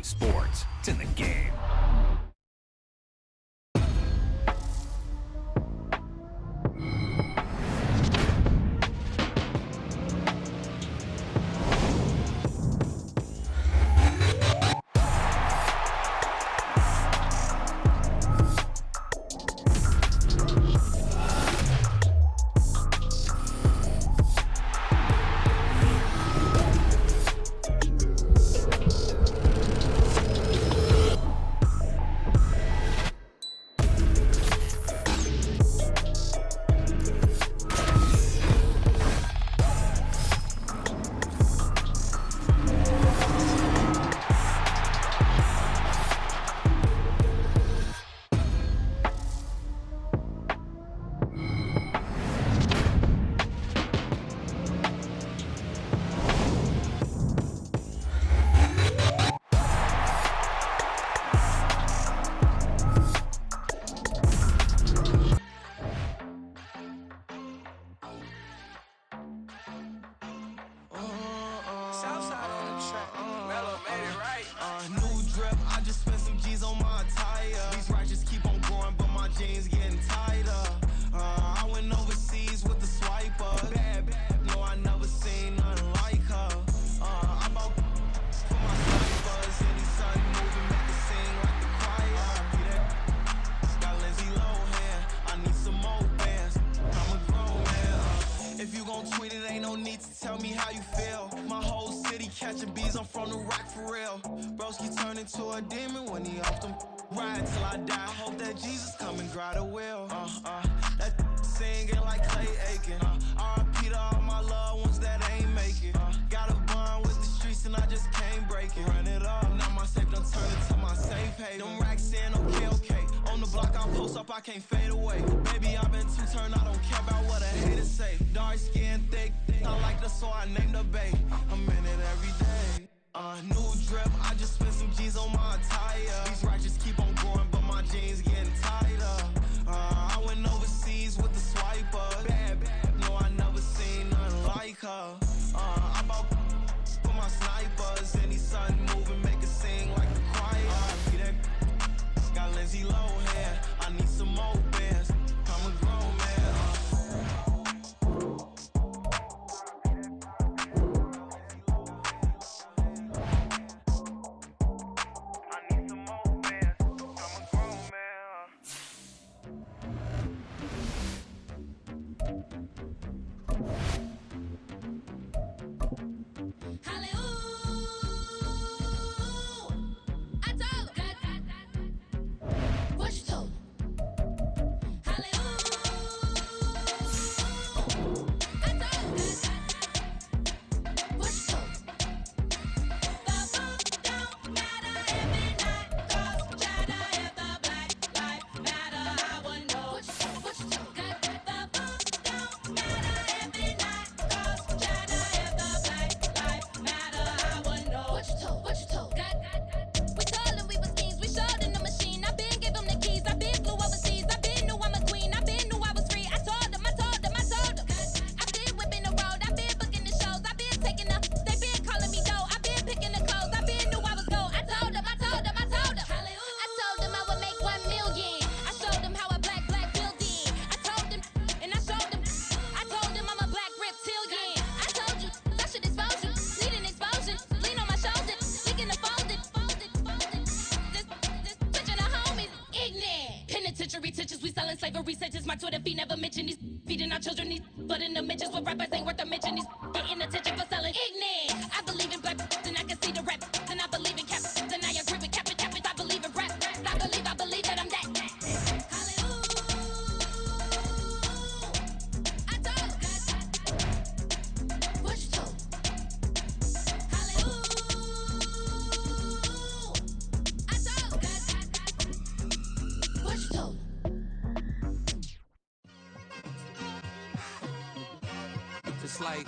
Sports, it's in the game. I can't fade away. Baby, I've been too turned, I don't care about what a hater say. Dark skin, thick, I like the so I named the bae. I'm in it every day. New drip, I just spent some G's on my attire. These righteous keep on growing, but my jeans getting tighter. I went overseas with the swiper. Bad, no, I never seen nothing like her. I bought for my snipers. Any sun moving, make it sing like the choir. Got Lindsay Lohan, I need some more bands. I'm a grown man. I need some more bands. I'm a grown man. Slavery sentences, my Twitter feed never mention these feeding our children these but in the mentions with rappers ain't worth a mention these getting attention for selling ignorant. I believe in black and I can see the rap and I believe in cap and I agree with cap and I believe in rap. I believe that I'm that. It's like,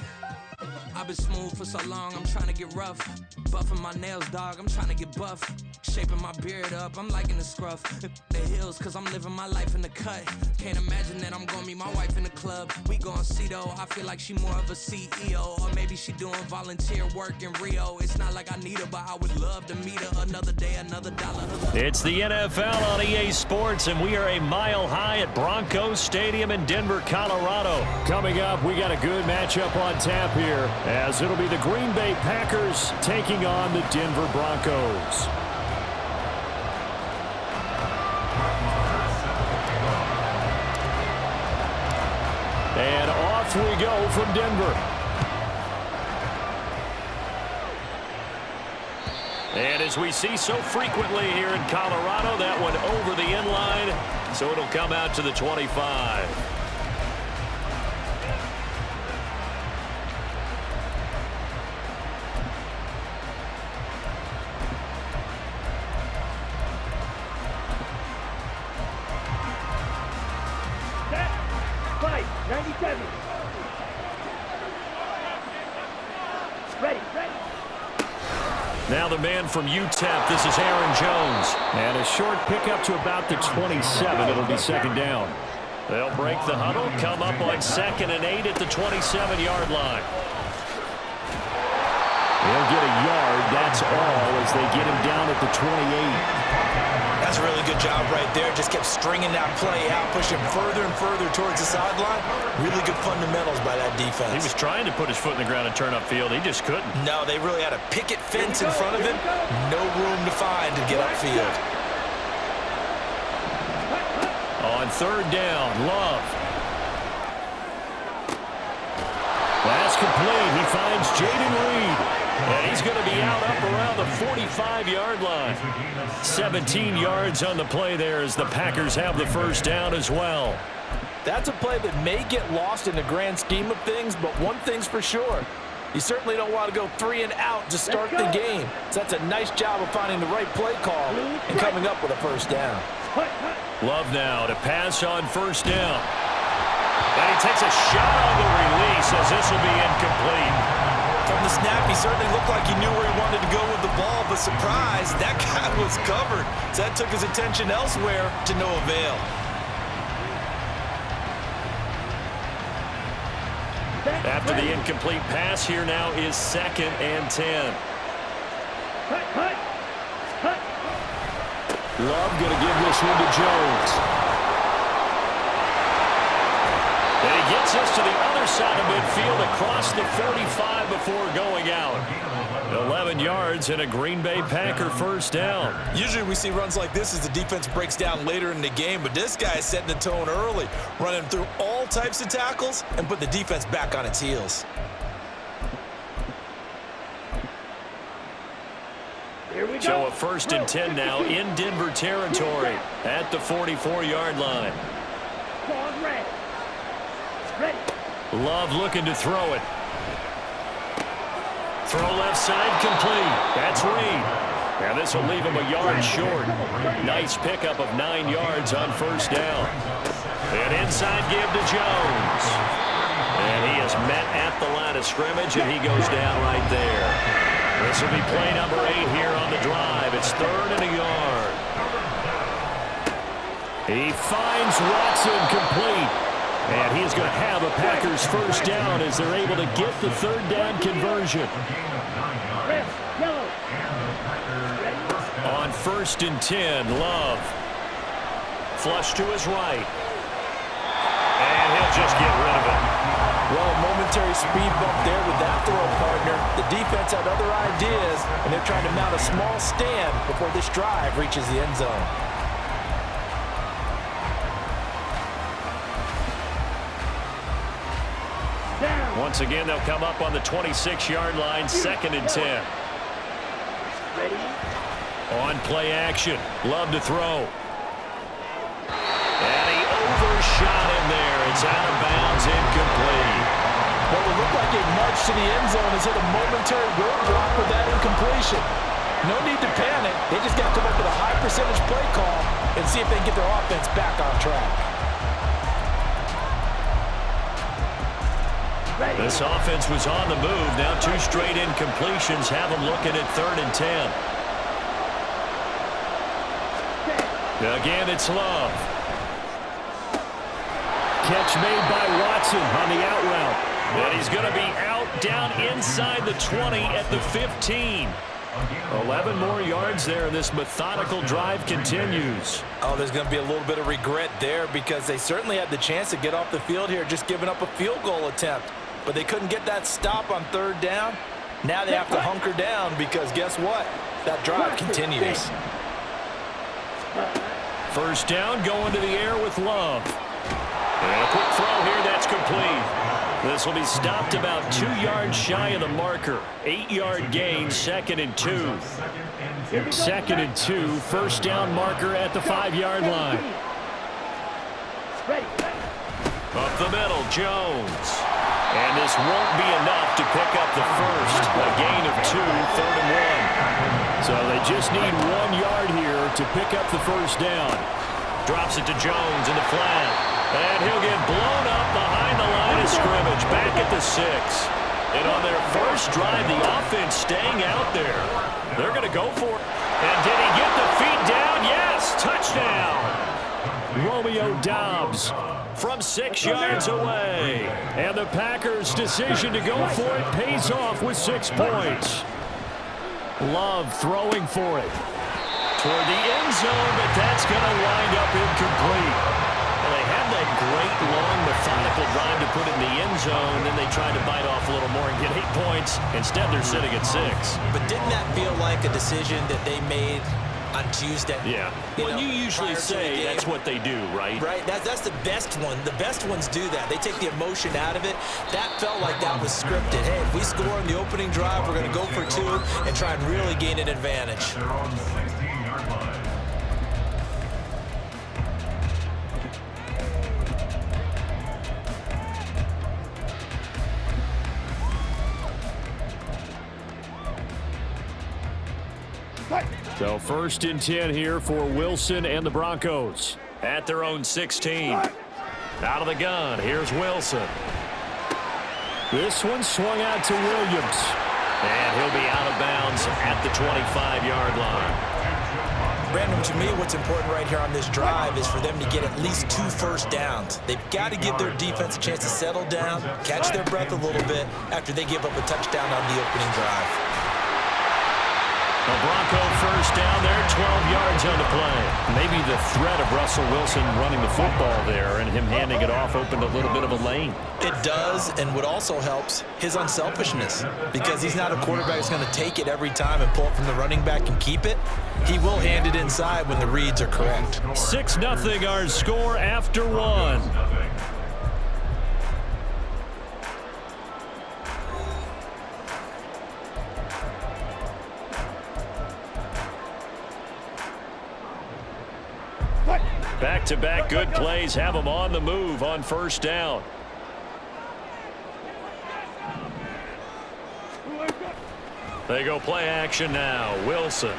I've been smooth for so long, I'm trying to get rough. Buffing my nails, dog, I'm trying to get buff. Shaping my beard up, I'm liking the scruff. The hills, cause I'm living my life in the cut. Can't imagine that I'm gonna meet my wife in the club. We gon' see though, I feel like she more of a CEO. Or maybe she doing volunteer work in Rio. It's not like I need her, but I would love to meet her. Another day, another dollar. It's the NFL on EA Sports, and we are a mile high at Broncos Stadium in Denver, Colorado. Coming up, we got a good matchup on tap here, as it'll be the Green Bay Packers taking on the Denver Broncos. And off we go from Denver. And as we see so frequently here in Colorado, that one over the end line, so it'll come out to the 25. Fight, 97. Ready. Now the man from UTEP, this is Aaron Jones. And a short pickup to about the 27. It'll be second down. They'll break the huddle, come up on 2nd and 8 at the 27-yard line. They'll get a yard, that's all, as they get him down at the 28. That's a really good job right there. Just kept stringing that play out, pushing further and further towards the sideline. Really good fundamentals by that defense. He was trying to put his foot in the ground and turn upfield. He just couldn't. No, they really had a picket fence in front of him. No room to find to get upfield. On 3rd down, Love. Pass complete. He finds Jaden Reed. And he's going to be out up around the 45-yard line. 17 yards on the play there as the Packers have the first down as well. That's a play that may get lost in the grand scheme of things, but one thing's for sure. You certainly don't want to go 3 and out to start the game. So that's a nice job of finding the right play call and coming up with a first down. Love now to pass on 1st down. And he takes a shot on the release as this will be incomplete. From the snap, he certainly looked like he knew where he wanted to go with the ball, but surprise, that guy was covered. So that took his attention elsewhere to no avail. After the incomplete pass, here now is 2nd and 10. Love going to give this one to Jones. And he gets us to the other side of midfield across the 45 before going out. 11 yards and a Green Bay Packer first down. Usually we see runs like this as the defense breaks down later in the game, but this guy is setting the tone early, running through all types of tackles and put the defense back on its heels. So a 1st and 10 now in Denver territory at the 44-yard line. Love looking to throw it. Throw left side complete. That's Reed. And this will leave him a yard short. Nice pickup of 9 yards on 1st down. And inside give to Jones. And he is met at the line of scrimmage, and he goes down right there. This will be play number 8 here on the drive. It's 3rd and a yard. He finds Watson complete. And he's going to have a Packers first down as they're able to get the 3rd down conversion. On 1st and 10, Love. Flush to his right. And he'll just get rid of it. Well, a momentary speed bump there with that throw, partner. The defense had other ideas, and they're trying to mount a small stand before this drive reaches the end zone. Once again, they'll come up on the 26-yard line, 2nd and 10. On play action, Love to throw. And he overshot him there. It's out of bounds, incomplete. What would look like a march to the end zone has hit a momentary roadblock with that incompletion. No need to panic. They just got to come up with a high percentage play call and see if they can get their offense back on track. This offense was on the move. Now 2 straight incompletions have them looking at 3rd and 10. Again, it's Love. Catch made by Watson on the out route. And he's going to be out down inside the 20 at the 15. 11 more yards there, and this methodical drive continues. Oh, there's going to be a little bit of regret there because they certainly had the chance to get off the field here, just giving up a field goal attempt. But they couldn't get that stop on third down. Now they have to hunker down because guess what? That drive continues. First down, going to the air with Love. And a quick throw here, that's complete. This will be stopped about 2 yards shy of the marker. 8-yard gain, 2nd and 2. 2nd and 2, first down marker at the 5-yard line. Up the middle, Jones. And this won't be enough to pick up the first. A gain of 2, 3rd and 1. So they just need 1 yard here to pick up the first down. Drops it to Jones in the flat. And he'll get blown up behind the line of scrimmage, back at the 6. And on their first drive, the offense staying out there. They're going to go for it. And did he get the feet down? Yes, touchdown. Romeo Doubs from 6 yards away. And the Packers' decision to go for it pays off with 6 points. Love throwing for it. Toward the end zone, but that's going to wind up incomplete. Well, they had that great, long, methodical drive to put it in the end zone. Then they tried to bite off a little more and get 8 points. Instead, they're sitting at 6. But didn't that feel like a decision that they made on Tuesday? Yeah. Well, you usually say that's what they do, right? Right. That's the best one. The best ones do that. They take the emotion out of it. That felt like that was scripted. Hey, if we score on the opening drive, we're going to go for 2 and try and really gain an advantage. So 1st and 10 here for Wilson and the Broncos at their own 16. Out of the gun, here's Wilson. This one swung out to Williams. And he'll be out of bounds at the 25-yard line. Brandon, to me, what's important right here on this drive is for them to get at least 2 first downs. They've got to give their defense a chance to settle down, catch their breath a little bit after they give up a touchdown on the opening drive. A Bronco first down there, 12 yards on the play. Maybe the threat of Russell Wilson running the football there and him handing it off opened a little bit of a lane. It does, and what also helps, his unselfishness. Because he's not a quarterback who's going to take it every time and pull it from the running back and keep it. He will hand it inside when the reads are correct. 6-0 our score after 1. Back-to-back good plays have them on the move on first down. They go play action now. Wilson.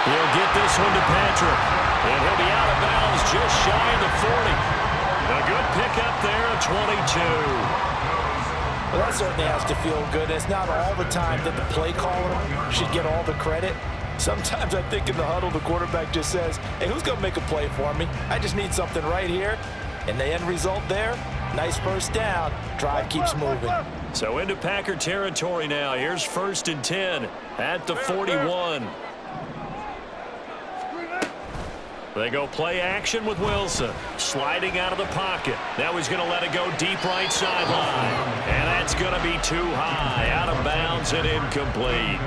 He'll get this one to Patrick. And he'll be out of bounds just shy of the 40. A good pickup there at 22. Well, that certainly has to feel good. It's not all the time that the play caller should get all the credit. Sometimes I think in the huddle, the quarterback just says, hey, who's going to make a play for me? I just need something right here. And the end result there, nice first down. Drive keeps moving. So into Packer territory now. Here's 1st and 10 at the 41. They go play action with Wilson. Sliding out of the pocket. Now he's going to let it go deep right sideline. And that's going to be too high. Out of bounds and incomplete.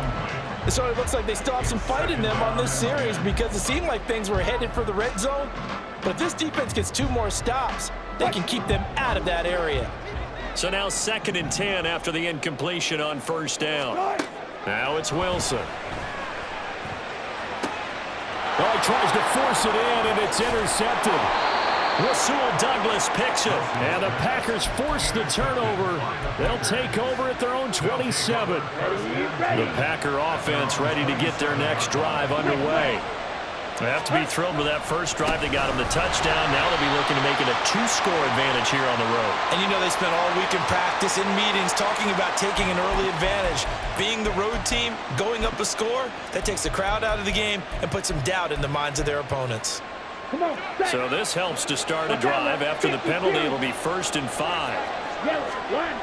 So it looks like they still have some fight in them on this series because it seemed like things were headed for the red zone. But if this defense gets 2 more stops, they can keep them out of that area. So now 2nd and 10 after the incompletion on first down. Now it's Wilson. Well, he tries to force it in, and it's intercepted. Rasul Douglas picks it, and the Packers force the turnover. They'll take over at their own 27. The Packer offense ready to get their next drive underway. They have to be thrilled with that first drive. They got them the touchdown. Now they'll be looking to make it a 2-score advantage here on the road. And you know they spent all week in practice, in meetings, talking about taking an early advantage. Being the road team, going up a score, that takes the crowd out of the game and puts some doubt in the minds of their opponents. Come on, So this helps to start a drive. After the penalty, it'll be 1st and 5. yellow, line.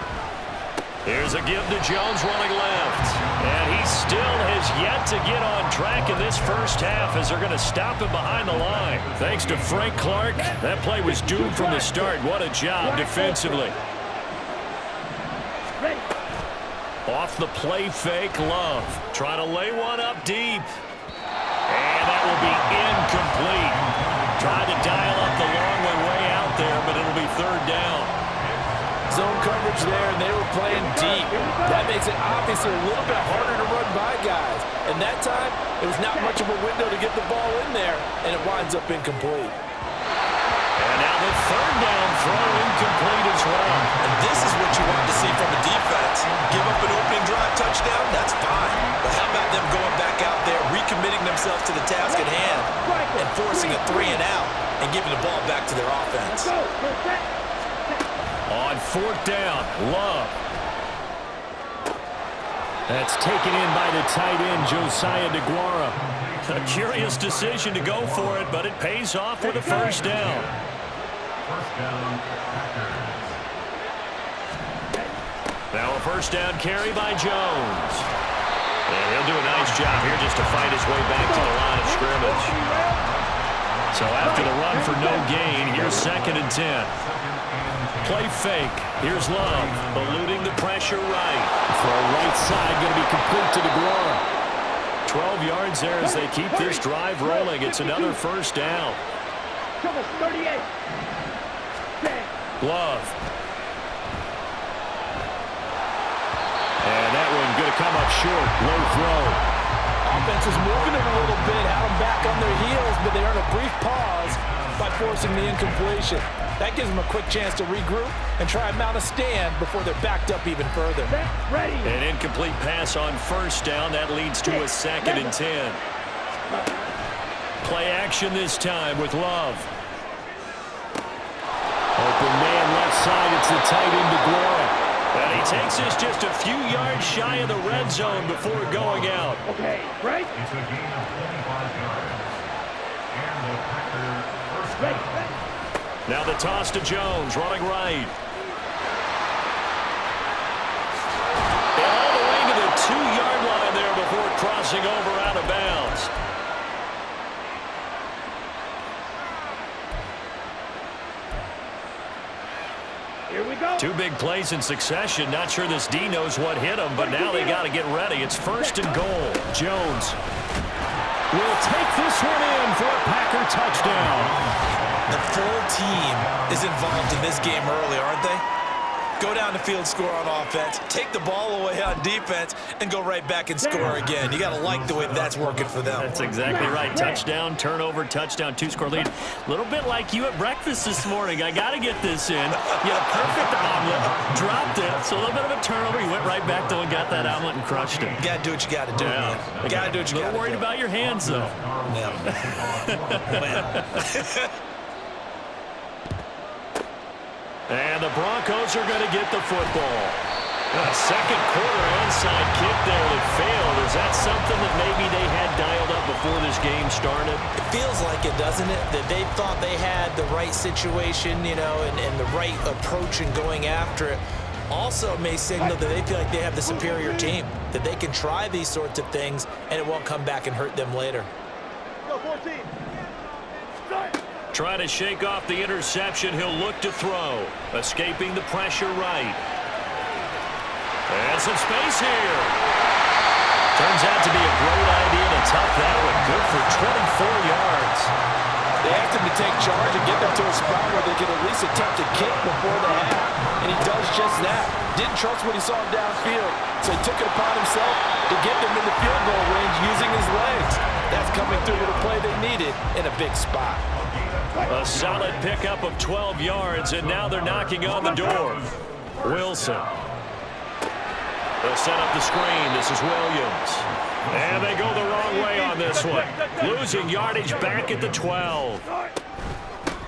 Here's a give to Jones running left. And he still has yet to get on track in this first half as they're going to stop him behind the line. Thanks to Frank Clark, that play was doomed from the start. What a job defensively. Ready. Off the play fake, Love. Trying to lay one up deep. And that will be incomplete. Tried to dial up the long way out there, but it'll be 3rd down. Zone coverage there, and they were playing deep. That makes it obviously a little bit harder to run by guys. And that time, it was not much of a window to get the ball in there, and it winds up incomplete. And now the 3rd down throw incomplete as well. And this is what you want to see from a defense. Give up an opening drive touchdown, that's fine. But how about them going back out there, recommitting themselves to the task at hand, and forcing a 3 and out, and giving the ball back to their offense. Go, go, set. On 4th down, Love. That's taken in by the tight end, Josiah DeGuara. A curious decision to go for it, but it pays off with a 1st down. Now a 1st down carry by Jones. And he'll do a nice job here just to fight his way back to the line of scrimmage. So after the run for no gain, here's 2nd and 10. Play fake. Here's Love, eluding the pressure right. Throw right side, going to be complete to DeGuara. 12 yards there as they keep this drive rolling. It's another 1st down. Trouble, 38. Love. And that one going to come up short. Low throw. Offense is moving it a little bit, had them back on their heels, but they earn a brief pause by forcing the incompletion. That gives them a quick chance to regroup and try and mount a stand before they're backed up even further. Ready. An incomplete pass on 1st down. That leads to a 2nd and 10. Play action this time with Love. Open man left side. It's the tight end DeGuara. And he takes this just a few yards shy of the red zone before going out. Okay, right. Ready. Now the toss to Jones, running right. And all the way to the 2-yard line there before crossing over out of bounds. Here we go. 2 big plays in succession. Not sure this D knows what hit him, but now they got to get ready. It's 1st and goal. Jones will take this one in for a Packer touchdown. The full team is involved in this game early, aren't they? Go down the field, score on offense, take the ball away on defense, and go right back and score again. You got to like the way that's working for them. That's exactly right. Touchdown, turnover, touchdown, 2-score lead. A little bit like you at breakfast this morning. I got to get this in. You had a perfect omelet, dropped it, so a little bit of a turnover. You went right back, though, and got that omelet and crushed it. You got to do what you got to do, man. You got to do what you got to do. A little worried about your hands, though. Yeah. And the Broncos are going to get the football. A second quarter onside kick there that failed. Is that something that maybe they had dialed up before this game started? It feels like it, doesn't it? That they thought they had the right situation, you know, and the right approach in going after it. Also may signal that they feel like they have the superior team, that they can try these sorts of things and it won't come back and hurt them later. Go 14. Trying to shake off the interception. He'll look to throw. Escaping the pressure right. And some space here. Turns out to be a great idea to tuck that one. Good for 24 yards. They asked him to take charge and get them to a spot where they could at least attempt a kick before the half. And he does just that. Didn't trust what he saw downfield. So he took it upon himself to get them in the field goal range using his legs. That's coming through with a play they needed in a big spot. A solid pickup of 12 yards, and now they're knocking on the door. Wilson. They'll set up the screen. This is Williams. And they go the wrong way on this one. Losing yardage back at the 12.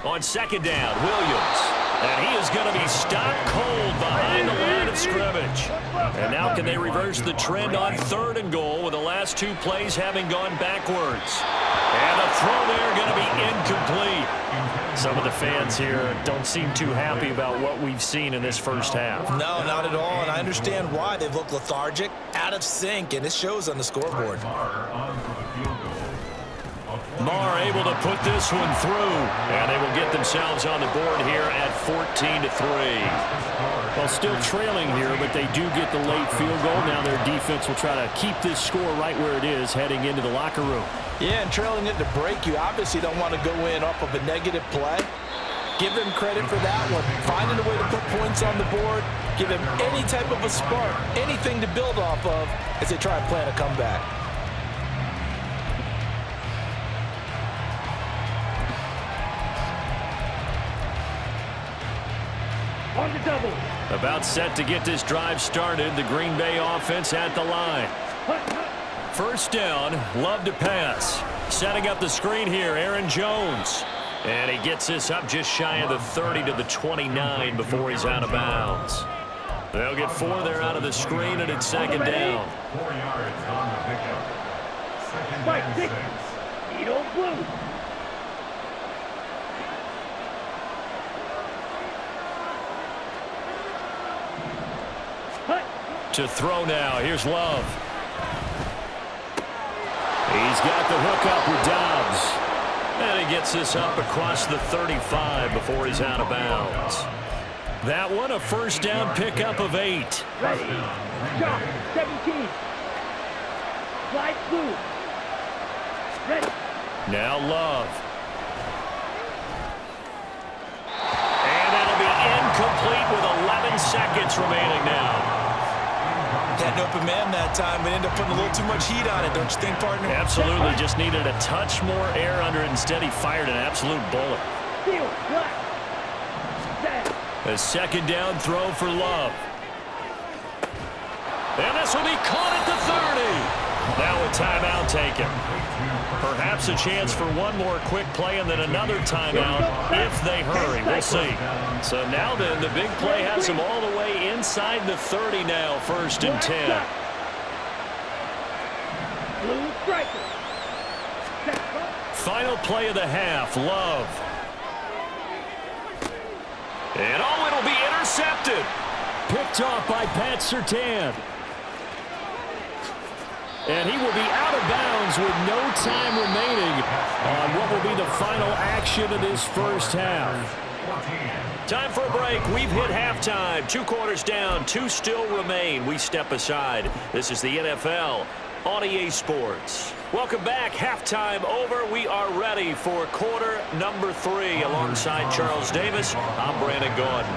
On second down, Williams. And he is going to be stopped cold behind the line of scrimmage. And now can they reverse the trend on 3rd and goal with the last 2 plays having gone backwards. And the throw there going to be incomplete. Some of the fans here don't seem too happy about what we've seen in this first half. No, not at all, and I understand why. They've looked lethargic, out of sync, and it shows on the scoreboard. Marr able to put this one through, and they will get themselves on the board here at 14-3. Well, still trailing here, but they do get the late field goal. Now their defense will try to keep this score right where it is heading into the locker room. Yeah, and trailing it to break, you obviously don't want to go in off of a negative play. Give them credit for that one. Finding a way to put points on the board, give them any type of a spark, anything to build off of as they try and plan a comeback. On the double. About set to get this drive started. The Green Bay offense at the line. First down, Love to pass. Setting up the screen here, Aaron Jones. And he gets this up just shy of the 30 to the 29 before he's out of bounds. They'll get 4 there out of the screen, and it's second down. 4 yards on the pickup. Spike 6. Edo Blue. To throw now. Here's Love. He's got the hook up with Dobbs. And he gets this up across the 35 before he's out of bounds. That one, a first down pickup of 8. Ready. Shot. 17. Slide blue. Ready. Now Love. And that'll be incomplete with 11 seconds remaining now. Had an open man that time, but ended up putting a little too much heat on it, don't you think, partner? Absolutely. Just needed a touch more air under it. Instead, he fired an absolute bullet. Steal. Black. Set. A second down throw for Love. And this will be caught at the 30. Now a timeout taken. Perhaps a chance for one more quick play and then another timeout if they hurry. We'll see. So now then, the big play has them all the way inside the 30 now, 1st and 10. Blue striker. Final play of the half, Love. And oh, it'll be intercepted. Picked off by Pat Surtain. And he will be out of bounds with no time remaining on what will be the final action of this first half. Time for a break. We've hit halftime. 2 quarters down, 2 still remain. We step aside. This is the NFL on EA Sports. Welcome back. Halftime over. We are ready for quarter number 3. Alongside Charles Davis, I'm Brandon Gordon.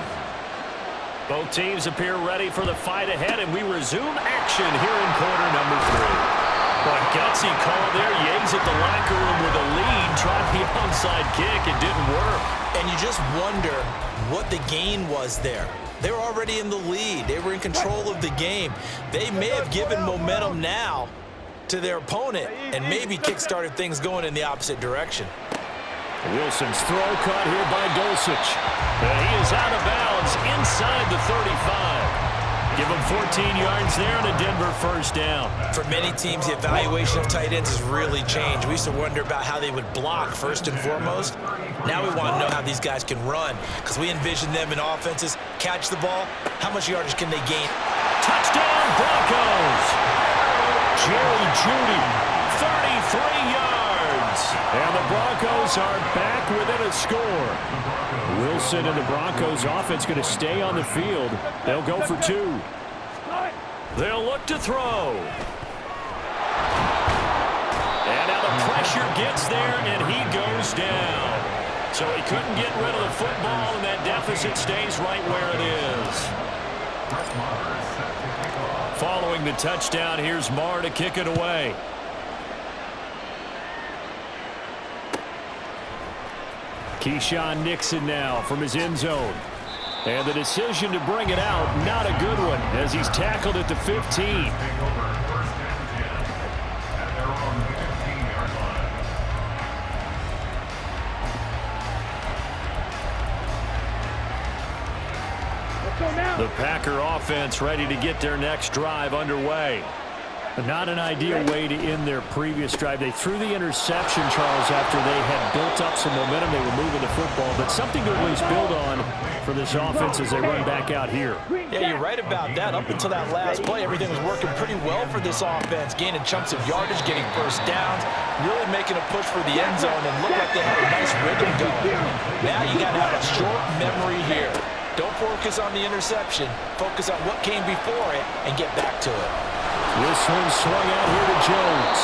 Both teams appear ready for the fight ahead, and we resume action here in quarter number 3. What a gutsy call there. Yates at the locker room with a lead. Tried the onside kick. It didn't work. And you just wonder what the gain was there. They were already in the lead. They were in control of the game. They may have given momentum now to their opponent and maybe kick-started things going in the opposite direction. Wilson's throw caught here by Dulcich. And he is out of bounds inside the 35. Give him 14 yards there and a Denver first down. For many teams, the evaluation of tight ends has really changed. We used to wonder about how they would block first and foremost. Now we want to know how these guys can run because we envision them in offenses, catch the ball. How much yardage can they gain? Touchdown, Broncos! Jerry Jeudy, 33 yards. And the Broncos are back within a score. Wilson and the Broncos offense going to stay on the field. They'll go for 2. They'll look to throw. And now the pressure gets there, and he goes down. So he couldn't get rid of the football, and that deficit stays right where it is. Following the touchdown, here's Marr to kick it away. Keyshawn Nixon now from his end zone. And the decision to bring it out, not a good one, as he's tackled at the 15. Take over 1st and 10 at their own 15-yard line. The Packer offense ready to get their next drive underway. Not an ideal way to end their previous drive. They threw the interception, Charles, after they had built up some momentum. They were moving the football, but something to at least build on for this offense as they run back out here. Yeah, you're right about that. Up until that last play, everything was working pretty well for this offense, gaining chunks of yardage, getting first downs, really making a push for the end zone, and looked like they had a nice rhythm going. Now you got to have a short memory here. Don't focus on the interception. Focus on what came before it and get back to it. This one swung out here to Jones.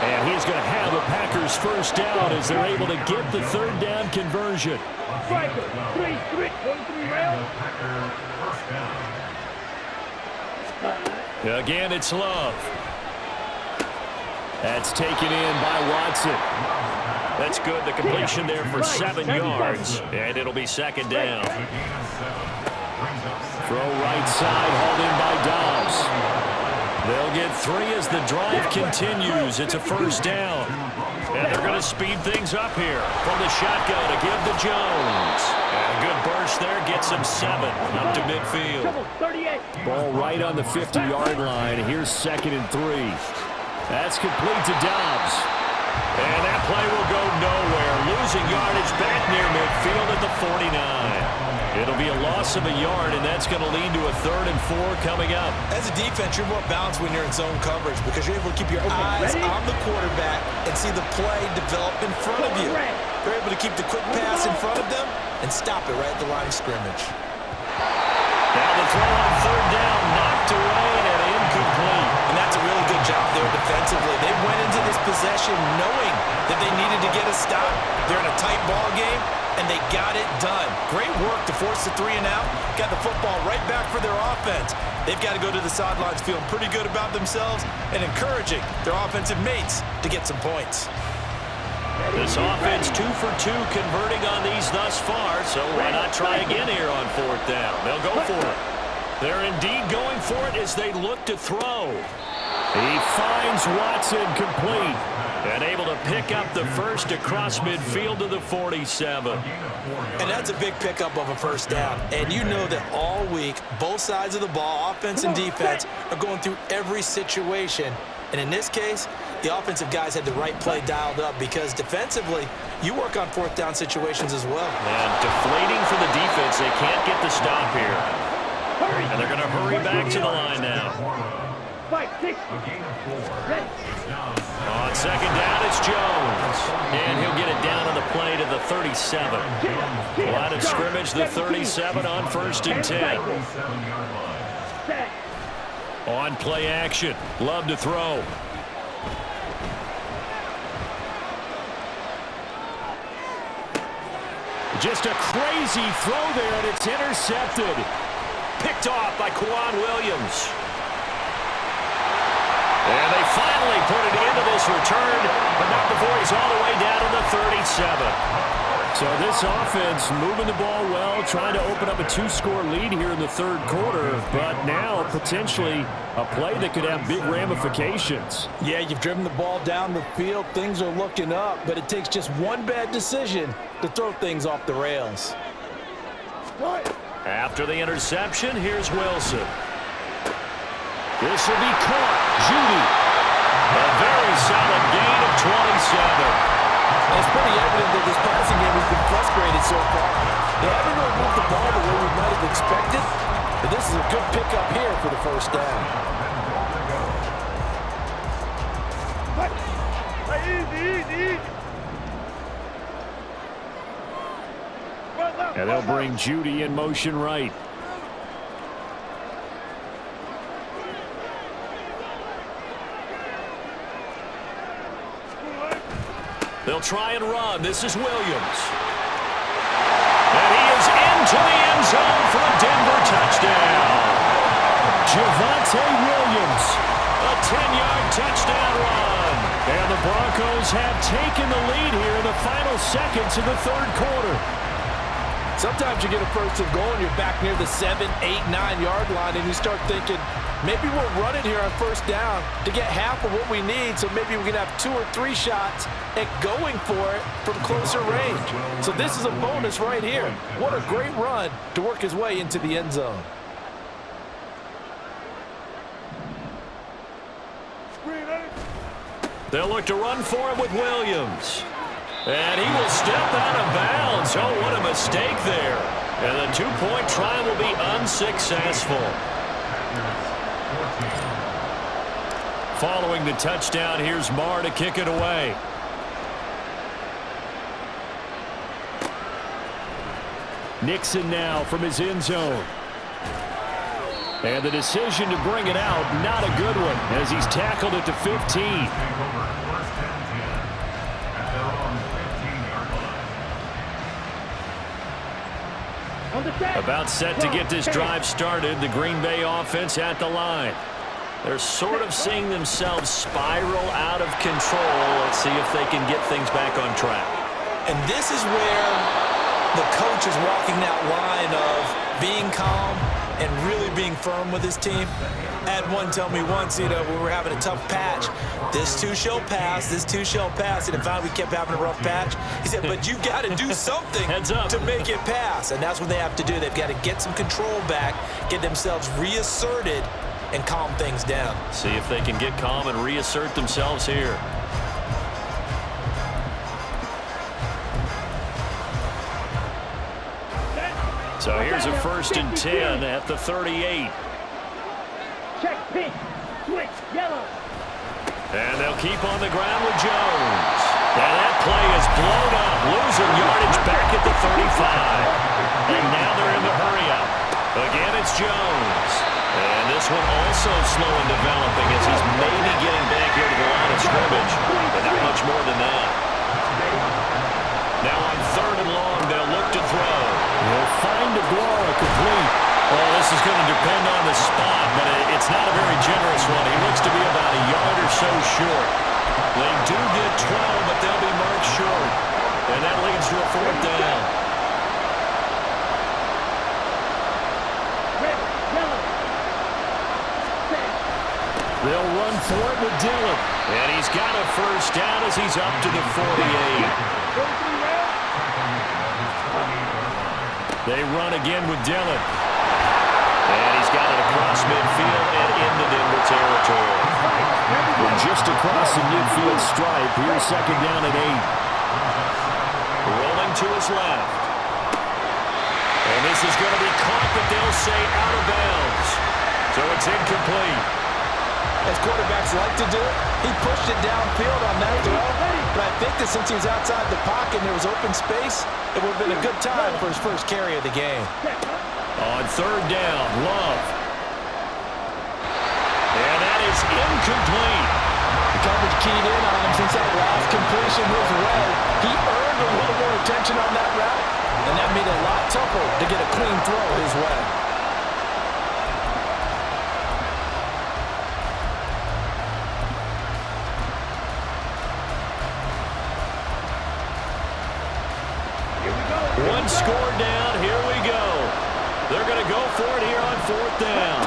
And he's going to have a Packers first down as they're able to get the third down conversion. Again, it's Love. That's taken in by Watson. That's good. The completion there for 7 yards. And it'll be second down. Throw right side, hauled in by Dobbs. They'll get 3 as the drive continues. It's a first down. And they're going to speed things up here from the shotgun to give to Jones. And a good burst there gets him 7 up to midfield. Ball right on the 50-yard line. Here's 2nd and 3. That's complete to Dobbs. And that play will go nowhere. Losing yardage back near midfield at the 49. It'll be a loss of a yard, and that's going to lead to a 3rd and 4 coming up. As a defense, you're more balanced when you're in zone coverage because you're able to keep your eyes on the quarterback and see the play develop in front of you. They're able to keep the quick pass in front of them and stop it right at the line of scrimmage. Now the throw on 3rd down, knocked away and incomplete. And that's a really good job there defensively. They went into this possession knowing that they needed to get a stop. They're in a tight ball game, and they got it done. Great work to force the 3 and out. Got the football right back for their offense. They've got to go to the sidelines feeling pretty good about themselves and encouraging their offensive mates to get some points. This offense 2 for 2 converting on these thus far, so why not try again here on 4th down? They'll go for it. They're indeed going for it as they look to throw. He finds Watson complete and able to pick up the first across midfield to the 47. And that's a big pickup of a first down. And you know that all week, both sides of the ball, offense and defense, are going through every situation. And in this case, the offensive guys had the right play dialed up because defensively, you work on 4th down situations as well. And deflating for the defense. They can't get the stop here. And they're going to hurry back to the line now. On 2nd down, it's Jones. And he'll get it down on the play to the 37. Line of scrimmage, the 37 on 1st and 10. On play action. Love to throw. Just a crazy throw there, and it's intercepted. Picked off by Quan Williams. And they finally put it into this return, but not before he's all the way down to the 37. So this offense moving the ball well, trying to open up a 2-score lead here in the 3rd quarter, but now potentially a play that could have big ramifications. Yeah, you've driven the ball down the field. Things are looking up, but it takes just one bad decision to throw things off the rails. After the interception, here's Wilson. This will be caught. Judy. A very solid gain of 27. It's pretty evident that this passing game has been frustrated so far. They haven't really moved the ball the way we might have expected, but this is a good pickup here for the first down. And they'll bring Judy in motion right. They'll try and run. This is Williams. And he is into the end zone for a Denver touchdown. Javonte Williams, a 10-yard touchdown run. And the Broncos have taken the lead here in the final seconds of the 3rd quarter. Sometimes you get a first and goal and you're back near the 7, 8, 9-yard line, and you start thinking, maybe we'll run it here on first down to get half of what we need, so maybe we can have 2 or 3 shots at going for it from closer range. So this is a bonus right here. What a great run to work his way into the end zone. They'll look to run for it with Williams. And he will step out of bounds. Oh, what a mistake there. And the 2-point try will be unsuccessful. Following the touchdown, here's Marr to kick it away. Nixon now from his end zone. And the decision to bring it out, not a good one, as he's tackled at the 15. About set to get this drive started, the Green Bay offense at the line. They're sort of seeing themselves spiral out of control. Let's see if they can get things back on track. And this is where the coach is walking that line of being calm and really being firm with his team. I had one tell me once, we were having a tough patch. This too shall pass, this too shall pass. And finally we kept having a rough patch. He said, but you've got to do something to make it pass. And that's what they have to do. They've got to get some control back, get themselves reasserted, and calm things down. See if they can get calm and reassert themselves here. So here's a 1st and 10 at the 38. Check pink, switch yellow. And they'll keep on the ground with Jones. And that play is blown up, losing yardage back at the 35. And now they're in the hurry up. Again, it's Jones. And this one also slow in developing as he's maybe getting back here to the line of scrimmage, but not much more than that. Now on 3rd and long, they'll look to throw. He'll find Aguara complete. Well, this is going to depend on the spot, but it's not a very generous one. He looks to be about a yard or so short. They do get 12, but they'll be marked short. And that leads to a 4th down. They'll run for it with Dillon. And he's got a 1st down as he's up to the 48. They run again with Dillon. And he's got it across midfield and into Denver territory. We're just across the midfield stripe. Here's 2nd down and 8. Rolling to his left. And this is going to be caught, but they'll say out of bounds. So it's incomplete. As quarterbacks like to do, he pushed it downfield on that throw. But I think that since he was outside the pocket and there was open space, it would have been a good time for his first carry of the game. On 3rd down, Love. And that is incomplete. The coverage keyed in on him since that last completion was away. He earned a little more attention on that route, and that made it a lot tougher to get a clean throw his way. One score down, here we go. They're going to go for it here on 4th down.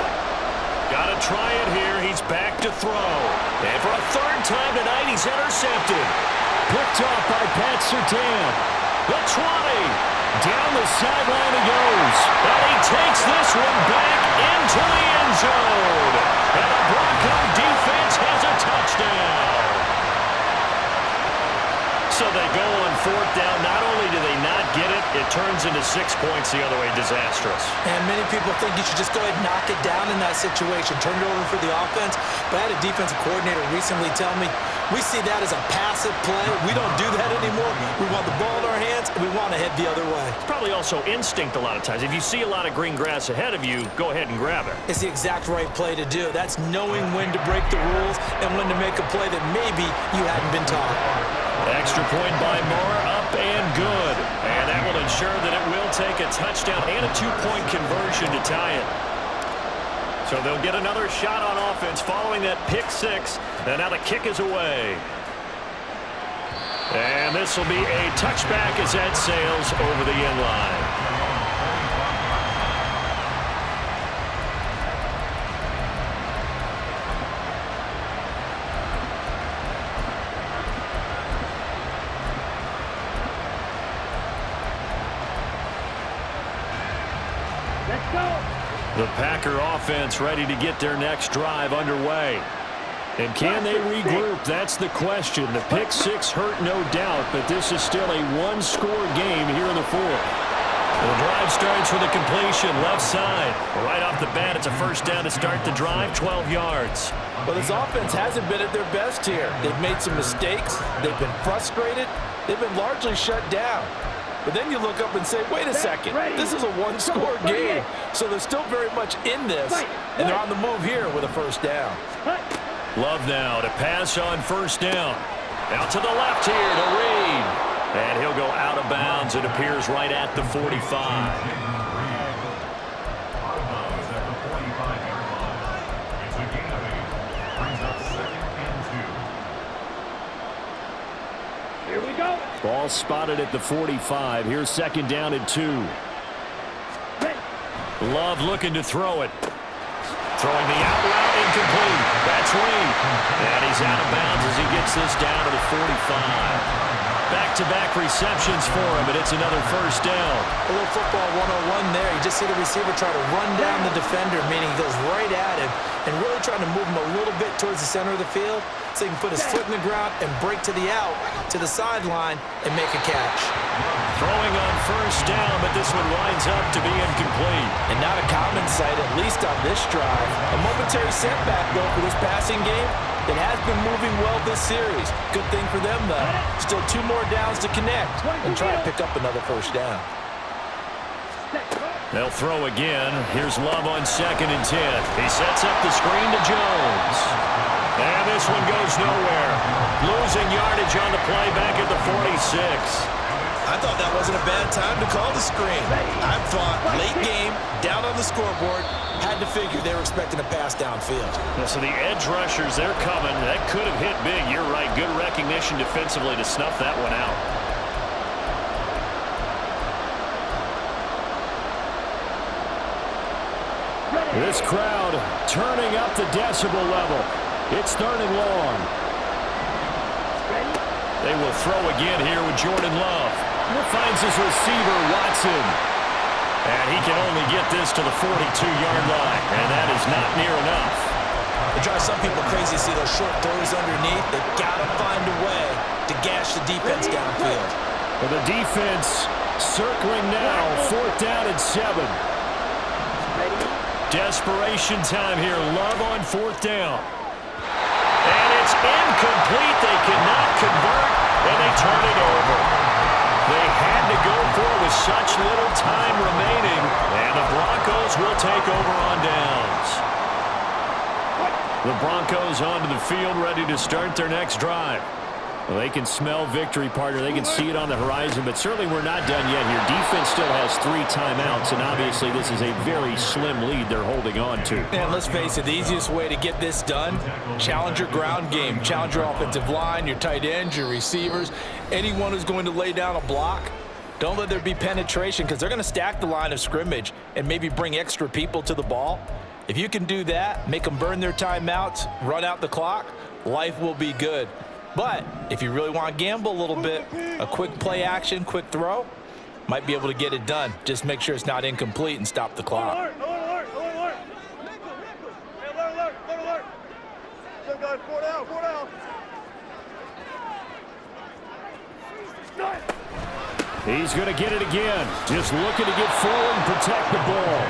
Got to try it here, he's back to throw. And for a 3rd time tonight, he's intercepted. Picked off by Pat Surtain. The 20. Down the sideline he goes. And he takes this one back into the end zone. And the Bronco defense has a touchdown. So they go on 4th down. Not only do they not get it, it turns into 6 points the other way. Disastrous. And many people think you should just go ahead and knock it down in that situation. Turn it over for the offense. But I had a defensive coordinator recently tell me, we see that as a passive play. We don't do that anymore. We want the ball in our hands, and we want to head the other way. It's probably also instinct a lot of times. If you see a lot of green grass ahead of you, go ahead and grab it. It's the exact right play to do. That's knowing when to break the rules and when to make a play that maybe you hadn't been taught. Extra point by Marr, up and good. And that will ensure that it will take a touchdown and a 2-point conversion to tie it. So they'll get another shot on offense following that pick 6. And now the kick is away. And this will be a touchback as that sails over the end line. The Packer offense ready to get their next drive underway. And can they regroup? That's the question. The pick six hurt, no doubt, but this is still a one-score game here in the fourth. The drive starts with a completion, left side. Right off the bat, it's a first down to start the drive, 12 yards. Well, this offense hasn't been at their best here. They've made some mistakes. They've been frustrated. They've been largely shut down. But then you look up and say, wait a second, this is a one-score game. So they're still very much in this, and they're on the move here with a first down. Love now to pass on first down. Out to the left here to Reed. And he'll go out of bounds. It appears right at the 45. Ball spotted at the 45. Here's second down and 2. Love looking to throw it. Throwing the out route, incomplete. That's Reed. And he's out of bounds as he gets this down to the 45. Back-to-back receptions for him, and it's another first down. A little football 101 there. You just see the receiver try to run down the defender, meaning he goes right at him, and really trying to move him a little bit towards the center of the field so he can put his foot in the ground and break to the out, to the sideline, and make a catch. Throwing on first down, but this one winds up to be incomplete. And not a common sight, at least on this drive. A momentary setback, though, for this passing game that has been moving well this series. Good thing for them, though. Still 2 more downs to connect and try to pick up another first down. They'll throw again. Here's Love on second and 10. He sets up the screen to Jones. And this one goes nowhere. Losing yardage on the play back at the 46. I thought that wasn't a bad time to call the screen. I thought late game, down on the scoreboard, had to figure they were expecting a pass downfield. So the edge rushers, they're coming. That could have hit big. You're right. Good recognition defensively to snuff that one out. This crowd turning up the decibel level. It's third and long. They will throw again here with Jordan Love. Finds his receiver, Watson. And he can only get this to the 42-yard line. And that is not near enough. It drives some people crazy to see those short throws underneath. They've got to find a way to gash the defense downfield. Well, the defense circling now. 4th down and 7. Desperation time here. Love on 4th down. And it's incomplete. They cannot convert, and they turn it over. They had to go for it with such little time remaining, and the Broncos will take over on downs. The Broncos onto the field, ready to start their next drive. Well, they can smell victory, partner. They can see it on the horizon, but certainly we're not done yet here. Defense still has 3 timeouts, and obviously this is a very slim lead they're holding on to. And let's face it, the easiest way to get this done, challenge your ground game. Challenge your offensive line, your tight ends, your receivers, anyone who's going to lay down a block. Don't let there be penetration because they're going to stack the line of scrimmage and maybe bring extra people to the ball. If you can do that, make them burn their timeouts, run out the clock, life will be good. But if you really want to gamble a little bit, a quick play action, quick throw, might be able to get it done. Just make sure it's not incomplete and stop the clock. Alert. Some guys 4 down. He's going to get it again. Just looking to get forward and protect the ball.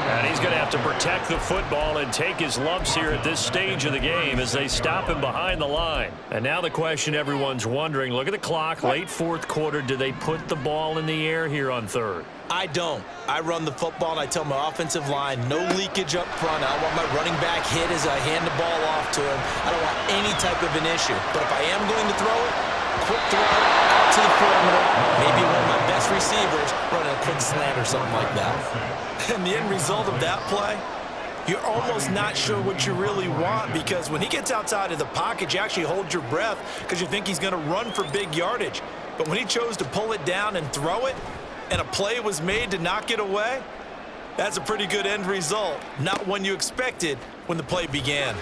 And he's going to have to protect the football and take his lumps here at this stage of the game as they stop him behind the line. And now the question everyone's wondering, look at the clock, late 4th quarter. Do they put the ball in the air here on 3rd? I don't. I run the football, and I tell my offensive line, no leakage up front. I don't want my running back hit as I hand the ball off to him. I don't want any type of an issue. But if I am going to throw it, quick throw out to the perimeter, maybe one of my best receivers running a quick slant or something like that. And the end result of that play, you're almost not sure what you really want because when he gets outside of the pocket, you actually hold your breath because you think he's going to run for big yardage. But when he chose to pull it down and throw it, and a play was made to knock it away, that's a pretty good end result. Not one you expected when the play began.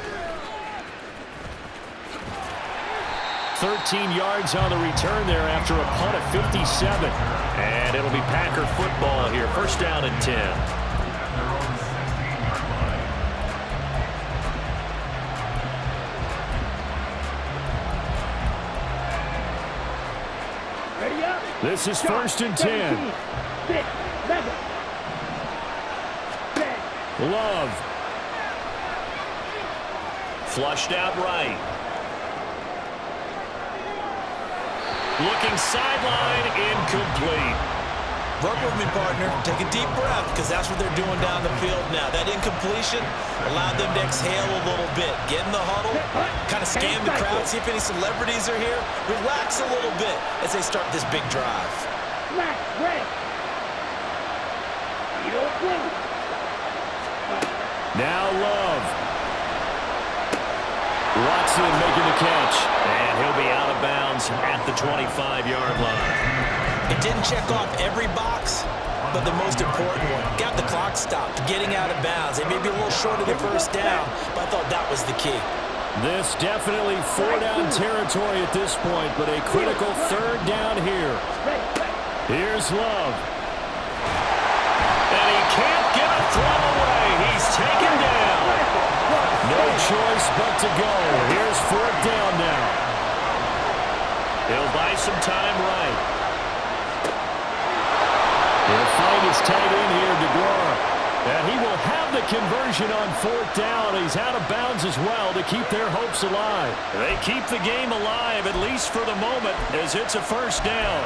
13 yards on the return there after a punt of 57. And it'll be Packer football here. 1st down and 10. This is 1st and 10. 6, 7. Love. Flushed out right. Looking sideline, incomplete. Work with me, partner. Take a deep breath, because that's what they're doing down the field now. That incompletion allowed them to exhale a little bit. Get in the huddle, kind of scan the crowd, see if any celebrities are here. Relax a little bit as they start this big drive. Flat, red. Blue. Now Love. Watson making the catch. And he'll be out of bounds at the 25-yard line. It didn't check off every box, but the most important one. Got the clock stopped, getting out of bounds. They may be a little short of the first down, but I thought that was the key. This definitely 4-down territory at this point, but a critical 3rd down here. Here's Love. And he can't get a throw away. He's taken down. No choice but to go. Here's 4th down now. He'll buy some time right. He'll find his tight end here, DeGuara. And he will have the conversion on 4th down. He's out of bounds as well to keep their hopes alive. They keep the game alive, at least for the moment, as it's a 1st down.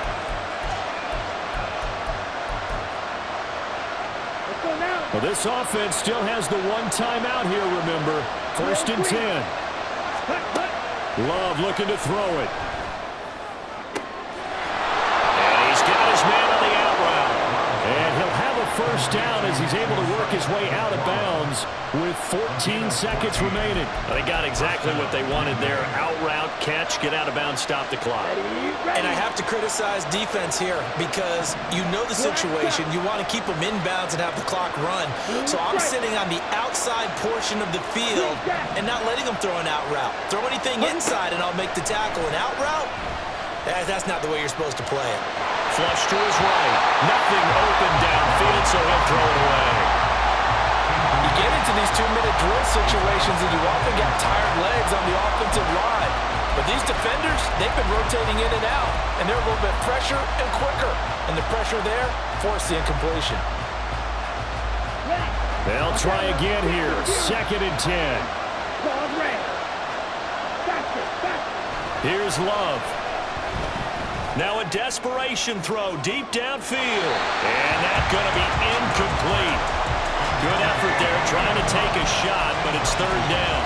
Well, this offense still has the one timeout here, remember. 1st and 10. Love looking to throw it. And he's got his man on the out route. And he'll have a 1st down as he's able to work his way out of bounds with 14 seconds remaining. They got exactly what they wanted there. Out route, catch, get out of bounds, stop the clock. And I have to criticize defense here because you know the situation. You want to keep them inbounds and have the clock run. So I'm sitting on the outside portion of the field and not letting them throw an out route. Throw anything inside and I'll make the tackle. An out route? That's not the way you're supposed to play it. Flush to his right. Nothing open downfield, so he'll throw it away. You get into these 2-minute drill situations and you often get tired legs on the offensive line. But these defenders, they've been rotating in and out, and they're a little bit fresher and quicker. And the pressure there forced the incompletion. They'll try again here. 2nd and 10. Here's Love. Now a desperation throw deep downfield. And that's going to be incomplete. Good effort there, trying to take a shot, but it's 3rd down.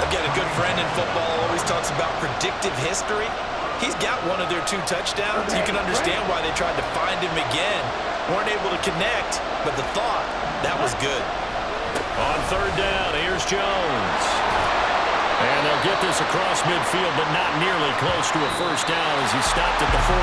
I've got a good friend in football who always talks about predictive history. He's got one of their 2 touchdowns. You can understand why they tried to find him again. Weren't able to connect, but the thought, that was good. On 3rd down, here's Jones. And they'll get this across midfield, but not nearly close to a 1st down as he stopped at the 48.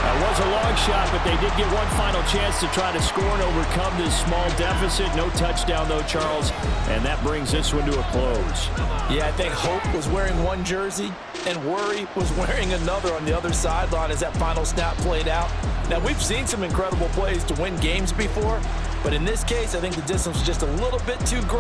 That was a long shot, but they did get one final chance to try to score and overcome this small deficit. No touchdown, though, Charles, and that brings this one to a close. Yeah, I think Hope was wearing one jersey and Worry was wearing another on the other sideline as that final snap played out. Now, we've seen some incredible plays to win games before, but in this case, I think the distance was just a little bit too great.